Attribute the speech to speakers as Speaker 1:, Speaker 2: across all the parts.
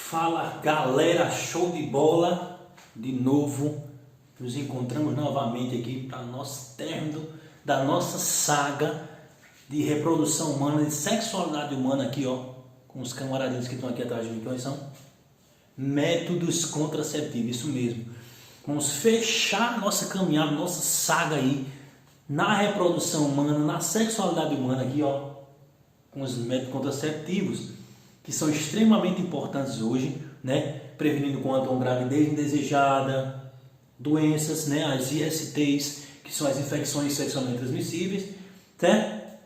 Speaker 1: Fala galera, show de bola, de novo, nos encontramos novamente aqui para nosso término da nossa saga de reprodução humana, de sexualidade humana aqui ó, com os camaradinhos que estão aqui atrás de mim, quais são? Métodos contraceptivos, isso mesmo, vamos fechar nossa caminhada, nossa saga aí, na reprodução humana, na sexualidade humana aqui ó, com os métodos contraceptivos, que são extremamente importantes hoje, né? Prevenindo contra uma gravidez indesejada, doenças, né? As ISTs, que são as infecções sexualmente transmissíveis, certo?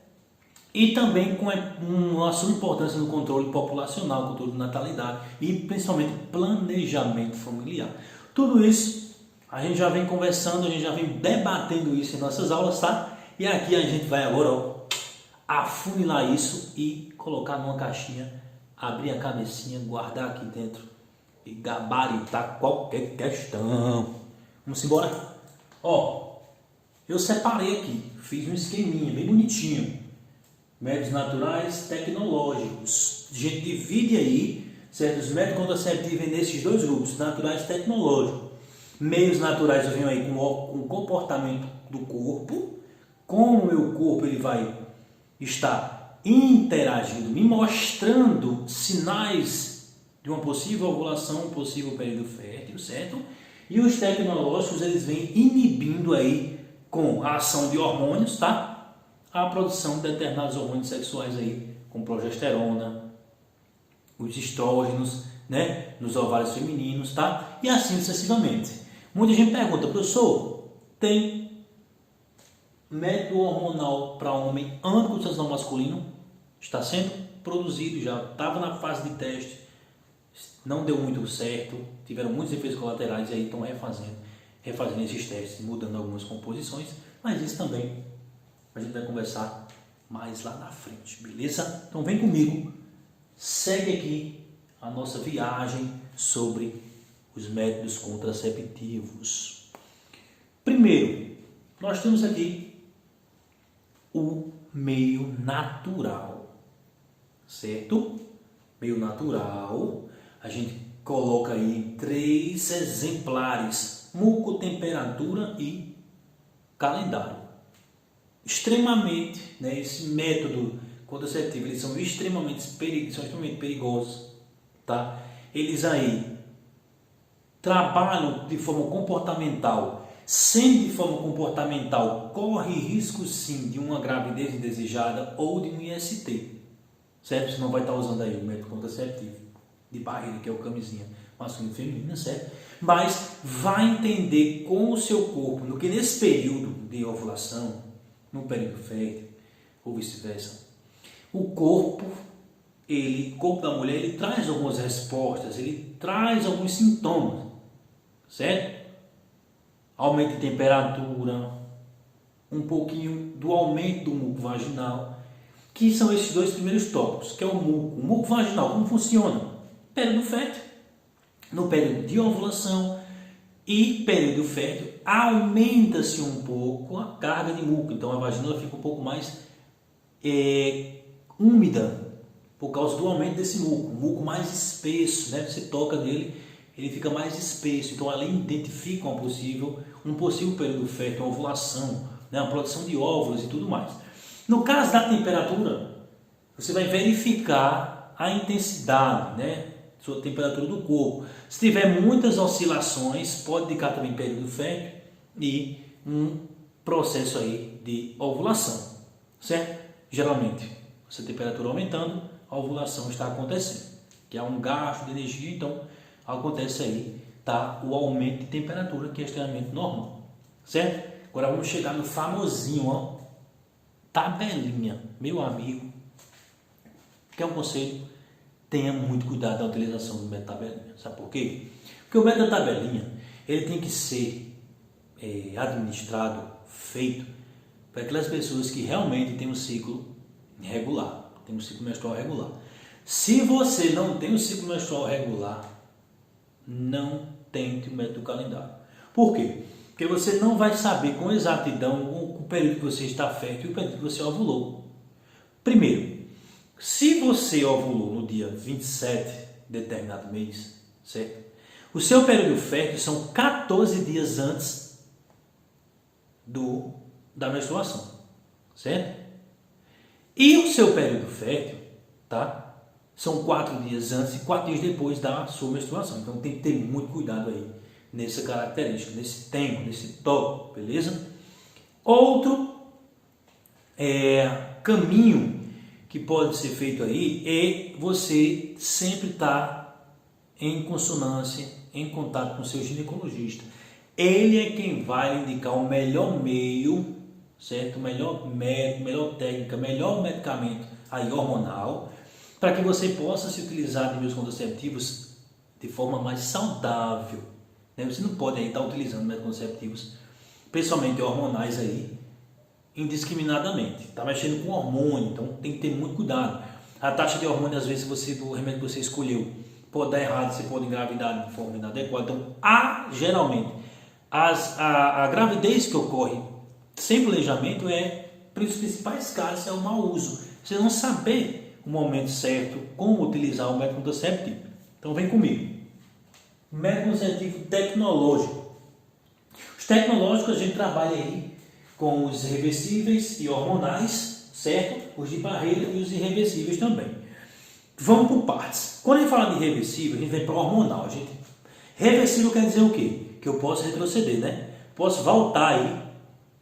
Speaker 1: E também com uma sua importância no controle populacional, controle de natalidade e principalmente planejamento familiar. Tudo isso a gente já vem conversando, a gente já vem debatendo isso em nossas aulas, tá? E aqui a gente vai agora ó, afunilar isso e colocar numa caixinha, abrir a cabecinha, guardar aqui dentro e gabaritar qualquer questão. Vamos embora? Ó, eu separei aqui, fiz um esqueminha bem bonitinho. Métodos naturais, tecnológicos. A gente divide aí, certo? Os métodos contraceptivos nesses dois grupos, naturais e tecnológicos. Meios naturais eu venho aí com o comportamento do corpo, como o meu corpo ele vai estar interagindo, me mostrando sinais de uma possível ovulação, um possível período fértil, certo? E os tecnológicos, eles vêm inibindo aí, com a ação de hormônios, tá? A produção de determinados hormônios sexuais aí, com progesterona, os estrógenos, né? Nos ovários femininos, tá? E assim sucessivamente. Muita gente pergunta, professor, tem método hormonal para homem anticoncepcional masculino? Está sendo produzido já, estava na fase de teste, não deu muito certo, tiveram muitos efeitos colaterais e aí estão refazendo esses testes, mudando algumas composições, mas isso também a gente vai conversar mais lá na frente, beleza? Então vem comigo, segue aqui a nossa viagem sobre os métodos contraceptivos. Primeiro, nós temos aqui o meio natural, certo? Meio natural, a gente coloca aí 3 exemplares, mucotemperatura e calendário. Extremamente, né, esse método contraceptivo, eles são extremamente perigosos, tá? Eles aí trabalham de forma comportamental. Sendo de forma comportamental, corre risco sim de uma gravidez indesejada ou de um IST, certo? Você não vai estar usando aí o método contraceptivo de barreira, que é o camisinha masculino e feminina, certo? Mas vai entender com o seu corpo, no que nesse período de ovulação, no período fértil, ou vice-versa, o corpo da mulher, ele traz algumas respostas, ele traz alguns sintomas, certo? Aumento de temperatura, um pouquinho do aumento do muco vaginal, que são esses dois primeiros tópicos, que é o muco vaginal, como funciona? Período fértil, no período de ovulação e período fértil, aumenta-se um pouco a carga de muco, então a vagina fica um pouco mais úmida, por causa do aumento desse muco mais espesso, né? Você toca nele, ele fica mais espesso, então ela identifica um possível período fértil, uma ovulação, né, uma produção de óvulos e tudo mais. No caso da temperatura, você vai verificar a intensidade, né, sua temperatura do corpo. Se tiver muitas oscilações, pode indicar também período fértil e um processo aí de ovulação, certo? Geralmente, essa temperatura aumentando, a ovulação está acontecendo, que é um gasto de energia, então acontece aí, tá, o aumento de temperatura, que é extremamente normal, certo? Agora vamos chegar no famosinho, ó, tabelinha. Meu amigo, que é um conselho, tenha muito cuidado na utilização do método tabelinha. Sabe por quê? Porque o método da tabelinha, ele tem que ser administrado, feito, para aquelas pessoas que realmente têm um ciclo regular, tem um ciclo menstrual regular. Se você não tem um ciclo menstrual regular, não tente o método calendário. Por quê? Porque você não vai saber com exatidão o período que você está fértil e o período que você ovulou. Primeiro, se você ovulou no dia 27 determinado mês, certo? O seu período fértil são 14 dias antes da menstruação, certo? E o seu período fértil, tá? São 4 dias antes e 4 dias depois da sua menstruação. Então tem que ter muito cuidado aí nessa característica, nesse tema, nesse tópico, beleza? Outro caminho que pode ser feito aí é você sempre estar em consonância, em contato com o seu ginecologista. Ele é quem vai indicar o melhor meio, certo? O melhor método, melhor técnica, melhor medicamento aí hormonal, para que você possa se utilizar de meios contraceptivos de forma mais saudável, né? Você não pode aí estar utilizando métodos contraceptivos, principalmente hormonais aí, indiscriminadamente. Está mexendo com hormônio, então tem que ter muito cuidado. A taxa de hormônio, às vezes, do remédio que você escolheu pode dar errado, você pode engravidar de forma inadequada. Então, geralmente, a gravidez que ocorre sem planejamento um dos principais casos é o mau uso. Você não saber o momento certo, como utilizar o método contraceptivo. Então, vem comigo. Método contraceptivo tecnológico. Os tecnológicos a gente trabalha aí com os reversíveis e hormonais, certo? Os de barreira e os irreversíveis também. Vamos por partes. Quando a gente fala de reversível, a gente vem para o hormonal. Reversível quer dizer o quê? Que eu posso retroceder, né? Posso voltar aí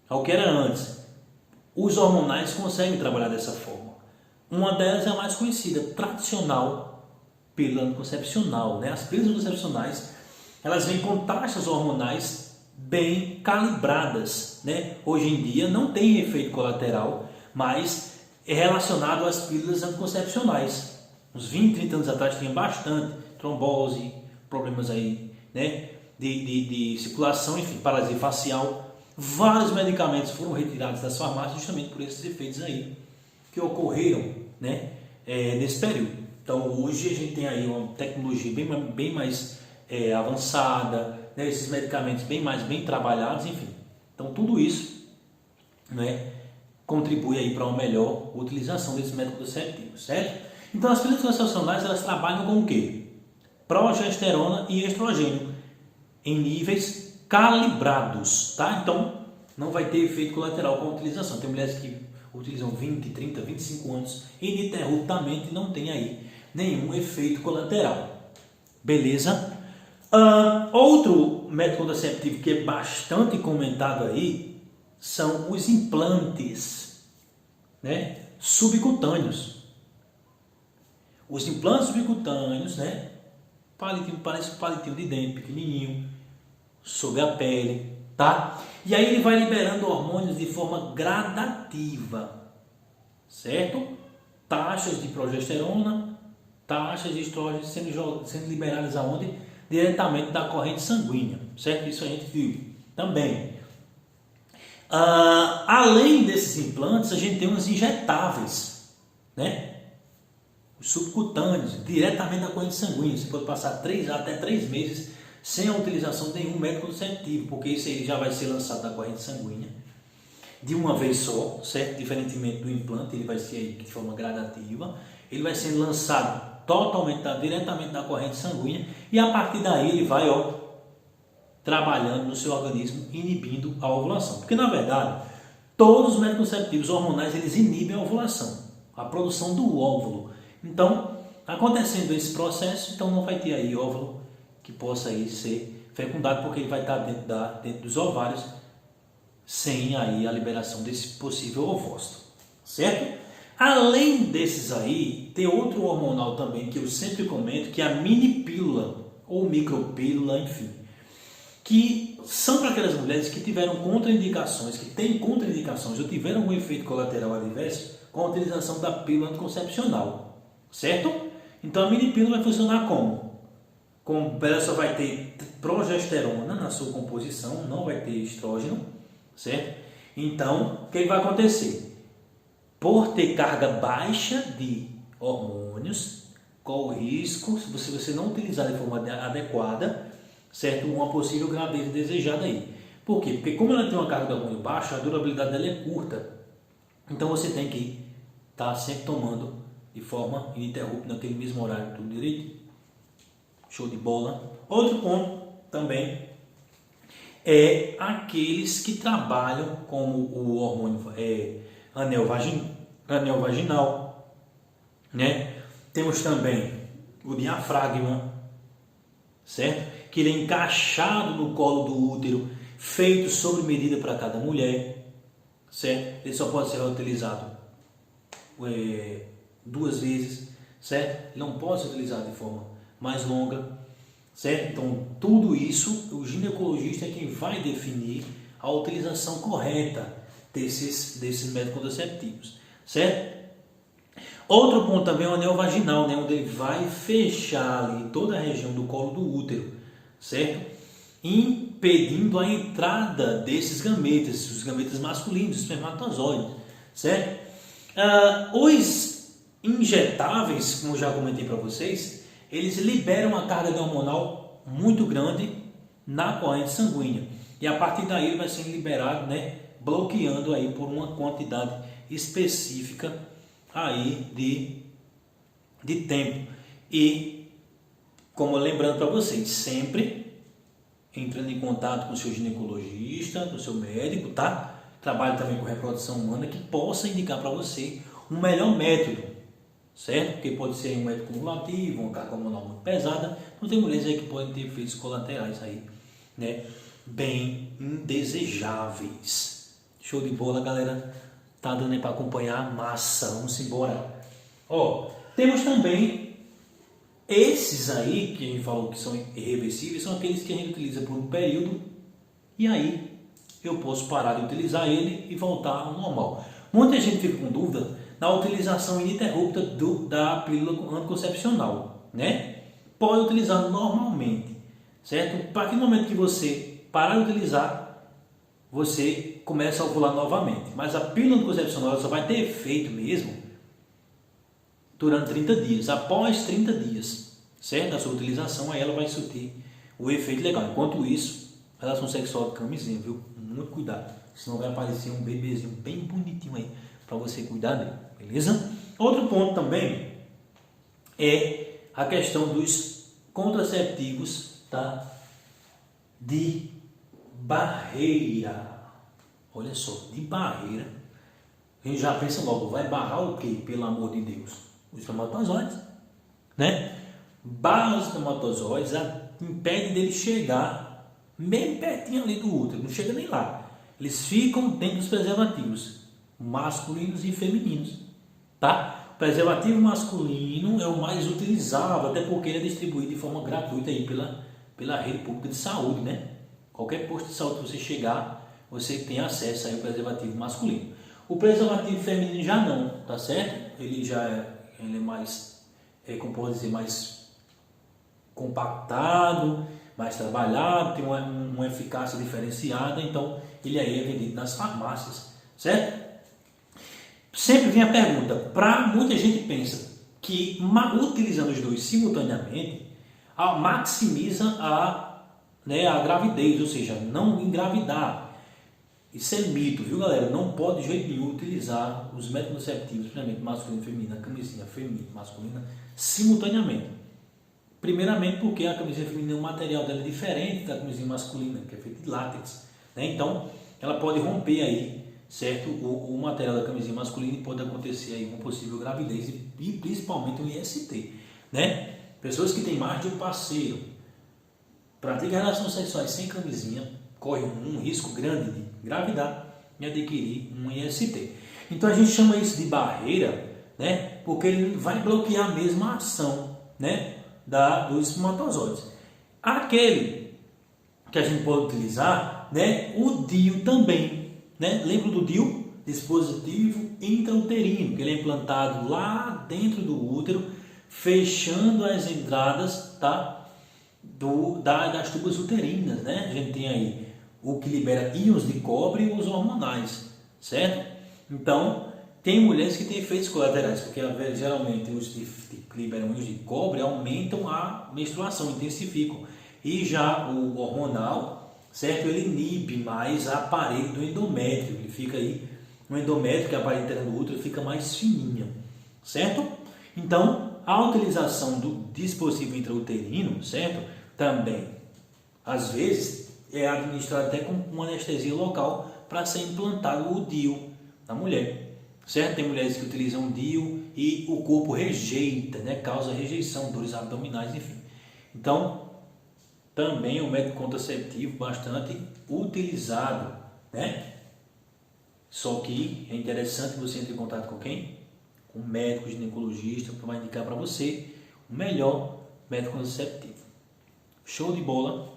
Speaker 1: ao que era antes. Os hormonais conseguem trabalhar dessa forma. Uma delas é a mais conhecida, tradicional pílula anticoncepcional, né? As pílulas anticoncepcionais, elas vêm com taxas hormonais bem calibradas, né? Hoje em dia não tem efeito colateral, mas é relacionado às pílulas anticoncepcionais. Uns 20, 30 anos atrás tinha bastante trombose, problemas aí, né? De circulação, enfim, paralisia facial. Vários medicamentos foram retirados das farmácias justamente por esses efeitos aí que ocorreram, né? Nesse período. Então hoje a gente tem aí uma tecnologia bem mais avançada, né? Esses medicamentos bem trabalhados, enfim. Então tudo isso, né, contribui aí para uma melhor utilização desses métodos contraceptivos, certo? Então as pílulas anticoncepcionais, elas trabalham com o quê? Progesterona e estrogênio em níveis calibrados, tá? Então não vai ter efeito colateral com a utilização. Tem mulheres que utilizam 20, 30, 25 anos ininterruptamente e não tem aí nenhum efeito colateral. Beleza? Outro método contraceptivo que é bastante comentado aí são os implantes, né, subcutâneos. Os implantes subcutâneos, né, parece um palitinho de dente pequenininho sobre a pele, tá? E aí ele vai liberando hormônios de forma gradativa, certo? Taxas de progesterona, taxas de estrógeno sendo liberadas aonde? Diretamente da corrente sanguínea, certo? Isso a gente viu também. Além desses implantes, a gente tem uns injetáveis, né? Os subcutâneos, diretamente da corrente sanguínea. Você pode passar até 3 meses sem a utilização de nenhum método contraceptivo, porque isso aí já vai ser lançado da corrente sanguínea de uma vez só, certo? Diferentemente do implante, ele vai ser aí de forma gradativa. Ele vai ser lançado diretamente da corrente sanguínea e a partir daí ele vai trabalhando no seu organismo, inibindo a ovulação. Porque na verdade, todos os métodos contraceptivos hormonais, eles inibem a ovulação, a produção do óvulo. Então, acontecendo esse processo, então não vai ter aí óvulo que possa aí ser fecundado, porque ele vai estar dentro dos ovários sem aí a liberação desse possível ovócito, certo? Além desses aí, tem outro hormonal também que eu sempre comento, que é a mini pílula ou micropílula, enfim, que são para aquelas mulheres que tiveram contraindicações, que têm contraindicações ou tiveram algum efeito colateral adverso com a utilização da pílula anticoncepcional, certo? Então a mini pílula vai funcionar como? Ela só vai ter progesterona na sua composição, não vai ter estrógeno, certo? Então, o que vai acontecer? Por ter carga baixa de hormônios, corre o risco, se você não utilizar de forma adequada, certo? Uma possível gravidez desejada aí. Por quê? Porque como ela tem uma carga de hormônio baixa, a durabilidade dela é curta. Então você tem que estar sempre tomando de forma ininterrupta, naquele mesmo horário, tudo direito. Show de bola. Outro ponto também é aqueles que trabalham com o hormônio anel vaginal, né? Temos também o diafragma, certo? Que ele é encaixado no colo do útero, feito sob medida para cada mulher, certo? Ele só pode ser utilizado 2 vezes, certo? Ele não pode ser utilizado de forma mais longa, certo? Então, tudo isso, o ginecologista é quem vai definir a utilização correta desses métodos contraceptivos, certo? Outro ponto também é o anel vaginal, né? Onde ele vai fechar ali toda a região do colo do útero, certo? Impedindo a entrada desses gametas, os gametas masculinos, os espermatozoides, certo? Os injetáveis, como eu já comentei para vocês, eles liberam uma carga hormonal muito grande na corrente sanguínea. E a partir daí ele vai sendo liberado, né, bloqueando aí por uma quantidade específica aí de tempo. E, como lembrando para vocês, sempre entrando em contato com o seu ginecologista, com o seu médico, tá? Trabalhe também com reprodução humana que possa indicar para você um melhor método, certo? Porque pode ser um método cumulativo, uma carga hormonal muito pesada. Então tem mulheres aí que podem ter efeitos colaterais aí, né? Bem indesejáveis. Show de bola, galera. Tá dando aí para acompanhar, massa. Vamos embora. Ó, temos também esses aí que a gente falou que são irreversíveis, são aqueles que a gente utiliza por um período e aí eu posso parar de utilizar ele e voltar ao normal. Muita gente fica com dúvida na utilização ininterrupta da pílula anticoncepcional, né? Pode utilizar normalmente, certo? A partir do momento que você parar de utilizar, você começa a ovular novamente. Mas a pílula anticoncepcional só vai ter efeito mesmo durante 30 dias. Após 30 dias, certo? A sua utilização, aí ela vai surtir o efeito legal. Enquanto isso, relação sexual de camisinha, viu? Muito cuidado, senão vai aparecer um bebezinho bem bonitinho aí para você cuidar dele, beleza? Outro ponto também é a questão dos contraceptivos, tá? De barreira. Olha só, de barreira. A gente já pensa logo, vai barrar o quê? Pelo amor de Deus, os espermatozoides, né? Barra os espermatozoides, impede dele chegar bem pertinho ali do útero, não chega nem lá. Eles ficam dentro dos preservativos masculinos e femininos, tá? O preservativo masculino é o mais utilizado, até porque ele é distribuído de forma gratuita aí pela rede pública de saúde, né? Qualquer posto de saúde que você chegar, você tem acesso aí ao preservativo masculino. O preservativo feminino já não, tá certo? Ele é mais, como pode dizer, mais compactado, mais trabalhado, tem uma eficácia diferenciada, então ele aí é vendido nas farmácias, certo? Sempre vem a pergunta, muita gente pensa que utilizando os dois simultaneamente, maximiza a gravidez, ou seja, não engravidar. Isso é mito, viu, galera? Não pode de jeito nenhum utilizar os métodos contraceptivos, primeiramente masculino e feminino, a camisinha feminina e masculina, simultaneamente. Primeiramente porque a camisinha feminina, o material dela é diferente da camisinha masculina, que é feita de látex, né? Então, ela pode romper aí, certo? O material da camisinha masculina e pode acontecer aí uma possível gravidez e principalmente um IST, né? Pessoas que têm mais de um parceiro, praticam relações sexuais sem camisinha, correm um risco grande de engravidar e adquirir um IST. Então a gente chama isso de barreira, né? Porque ele vai bloquear mesmo a ação, né, dos espermatozoides. Aquele que a gente pode utilizar, né, o DIU também, né? Lembra do DIU? Dispositivo intrauterino, que ele é implantado lá dentro do útero, fechando as entradas, tá, das tubas uterinas, né? A gente tem aí o que libera íons de cobre e os hormonais, certo? Então, tem mulheres que têm efeitos colaterais, porque geralmente os que liberam íons de cobre aumentam a menstruação, intensificam. E já o hormonal, certo? Ele inibe mais a parede do endométrio, ele fica aí, o endométrio, que é a parede interna do útero, fica mais fininha, certo? Então, a utilização do dispositivo intrauterino, certo? Também, às vezes, é administrado até com uma anestesia local para ser implantado o DIU na mulher, certo? Tem mulheres que utilizam o DIU e o corpo rejeita, né? Causa rejeição, dores abdominais, enfim. Então, também é um método contraceptivo bastante utilizado, né? Só que é interessante você entrar em contato com quem? Com um médico ginecologista, que vai indicar para você o melhor método contraceptivo. Show de bola!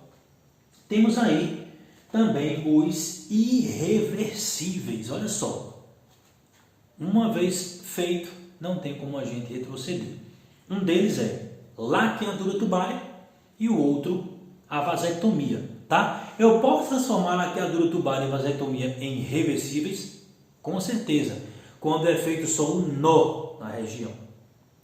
Speaker 1: Temos aí também os irreversíveis. Olha só, uma vez feito, não tem como a gente retroceder. Um deles é laqueadura tubária e o outro a vasectomia, tá? Eu posso transformar a laqueadura tubária e vasectomia em reversíveis? Com certeza, quando é feito só um nó na região,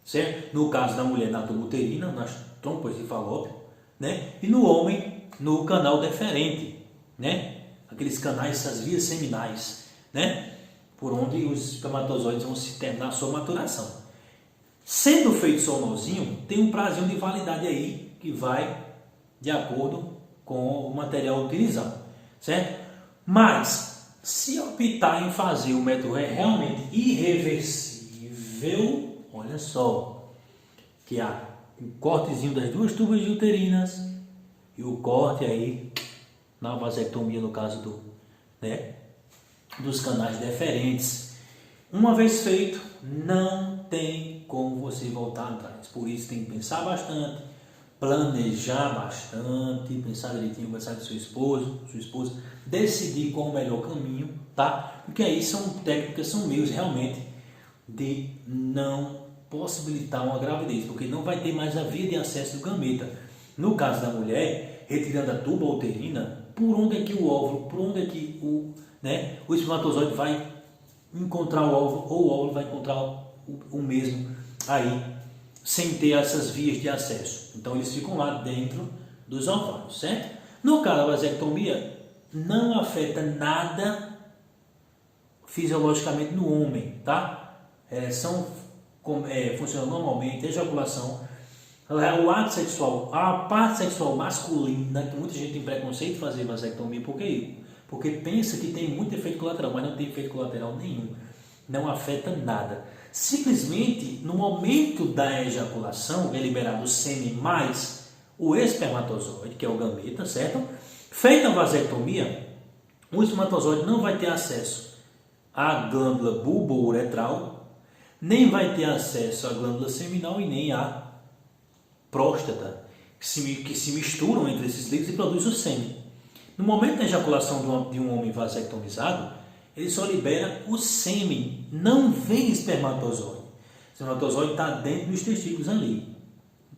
Speaker 1: certo? No caso da mulher, na tuba uterina, nas trompas de falópio, né? E no homem, no canal deferente, né? Aqueles canais, essas vias seminais, né? Por onde os espermatozoides vão se terminar a sua maturação. Sendo feito só um nozinho, tem um prazo de validade aí que vai de acordo com o material utilizado, certo? Mas, se optar em fazer o método realmente irreversível, olha só, que é o cortezinho das duas tubas uterinas e o corte aí na vasectomia, no caso dos canais deferentes. Uma vez feito, não tem como você voltar atrás. Por isso tem que pensar bastante, planejar bastante, pensar direitinho, conversar com seu esposo, sua esposa, decidir qual é o melhor caminho, tá? Porque aí são técnicas, são meios realmente de não possibilitar uma gravidez, porque não vai ter mais a via de acesso do gameta. No caso da mulher, retirando a tuba uterina, por onde é que o óvulo, por onde é que o espermatozoide vai encontrar o óvulo, ou o óvulo vai encontrar o mesmo aí, sem ter essas vias de acesso. Então eles ficam lá dentro dos ovários, certo? No caso da vasectomia, não afeta nada fisiologicamente no homem, tá? Funciona normalmente, ejaculação, o ato sexual, a parte sexual masculina, que muita gente tem preconceito de fazer vasectomia, porque pensa que tem muito efeito colateral, mas não tem efeito colateral nenhum, não afeta nada. Simplesmente, no momento da ejaculação, é liberado o sêmen mais o espermatozoide, que é o gameta, certo? Feita a vasectomia, o espermatozoide não vai ter acesso à glândula bulbouretral, nem vai ter acesso à glândula seminal e nem à próstata, que se misturam entre esses líquidos e produzem o sêmen. No momento da ejaculação de um homem vasectomizado, ele só libera o sêmen, não vem espermatozoide. O espermatozoide está dentro dos testículos ali.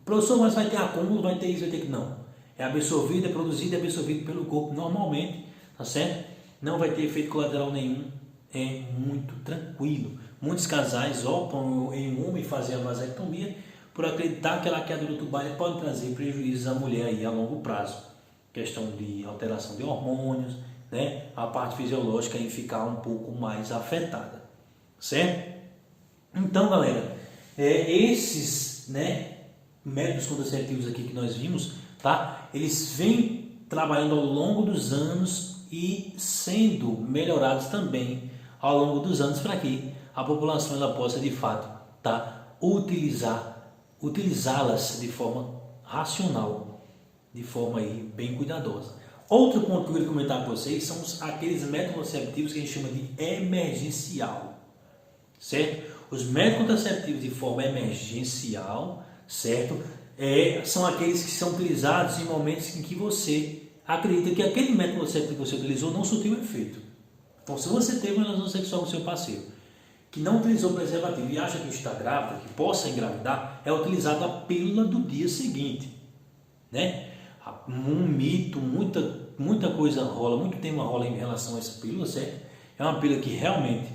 Speaker 1: Professor, mas vai ter acúmulo, vai ter isso, vai ter que não. É absorvido, é produzido, é absorvido pelo corpo normalmente, tá certo? Não vai ter efeito colateral nenhum, é muito tranquilo. Muitos casais optam em um homem fazer a vasectomia por acreditar que a laqueadura tubária pode trazer prejuízos à mulher aí a longo prazo. Questão de alteração de hormônios, né? A parte fisiológica aí ficar um pouco mais afetada, certo? Então, galera, esses, métodos contraceptivos aqui que nós vimos, tá? Eles vêm trabalhando ao longo dos anos e sendo melhorados também ao longo dos anos para que a população ela possa de fato, tá? Utilizá-las de forma racional, de forma aí bem cuidadosa. Outro ponto que eu queria comentar com vocês são aqueles métodos contraceptivos que a gente chama de emergencial, certo? Os métodos contraceptivos de forma emergencial, certo? São aqueles que são utilizados em momentos em que você acredita que aquele método contraceptivo que você utilizou não surtiu efeito. Então, se você teve uma relação sexual com seu parceiro que não utilizou preservativo e acha que está grávida, que possa engravidar, é utilizada a pílula do dia seguinte, né? Um mito, muita coisa rola, muito tema rola em relação a essa pílula, certo? É uma pílula que realmente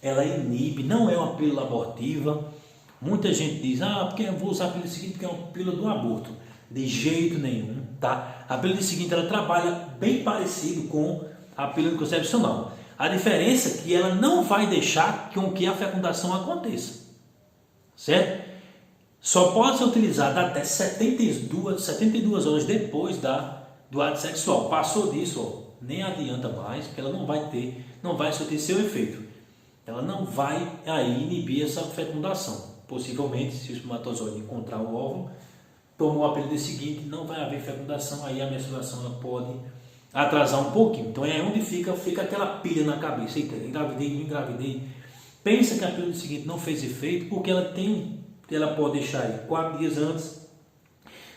Speaker 1: ela inibe, não é uma pílula abortiva. Muita gente diz, porque eu vou usar a pílula seguinte porque é uma pílula do aborto. De jeito nenhum, tá? A pílula seguinte ela trabalha bem parecido com a pílula anticoncepcional. A diferença é que ela não vai deixar com que a fecundação aconteça, certo? só pode ser utilizada até 72 horas depois do ato sexual. Passou disso, ó, nem adianta mais, porque ela não vai surtir seu efeito. Ela não vai aí inibir essa fecundação. Possivelmente, se o espermatozoide encontrar o óvulo, tomou a pílula seguinte, não vai haver fecundação, aí a menstruação ela pode atrasar um pouquinho. Então é onde fica aquela pilha na cabeça. Eita, engravidei, não engravidei. Pensa que a pílula seguinte não fez efeito, porque ela pode deixar aí 4 dias antes,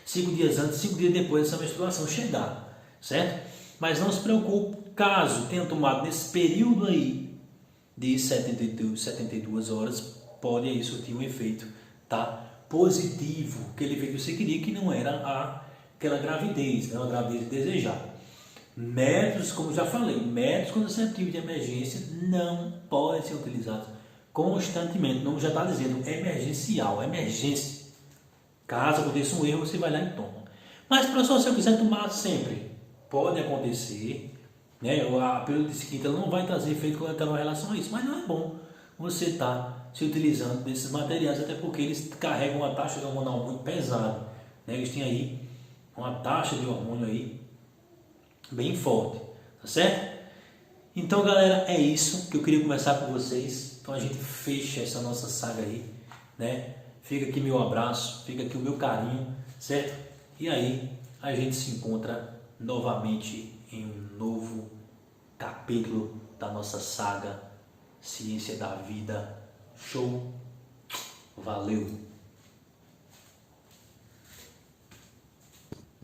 Speaker 1: 5 dias antes, 5 dias depois dessa menstruação chegar, certo? Mas não se preocupe, caso tenha tomado nesse período aí de 72 horas, pode aí surtir um efeito, tá? Positivo, aquele efeito que você queria, que não era aquela gravidez, né? Uma gravidez desejada. Métodos, como já falei, métodos contraceptivos de emergência não podem ser utilizados constantemente. Não já está dizendo emergencial, emergência. Caso aconteça um erro, você vai lá e toma. Mas, professor, se eu quiser tomar sempre, pode acontecer, né? A pílula seguinte ela não vai trazer efeito colateral em relação a isso, mas não é bom você estar se utilizando desses materiais, até porque eles carregam uma taxa hormonal muito pesada, né? Eles têm aí uma taxa de hormônio aí bem forte, tá certo? Então, galera, é isso que eu queria conversar com vocês. Então a gente fecha essa nossa saga aí, né? Fica aqui meu abraço, fica aqui o meu carinho, certo? E aí a gente se encontra novamente em um novo capítulo da nossa saga Ciência da Vida. Show! Valeu!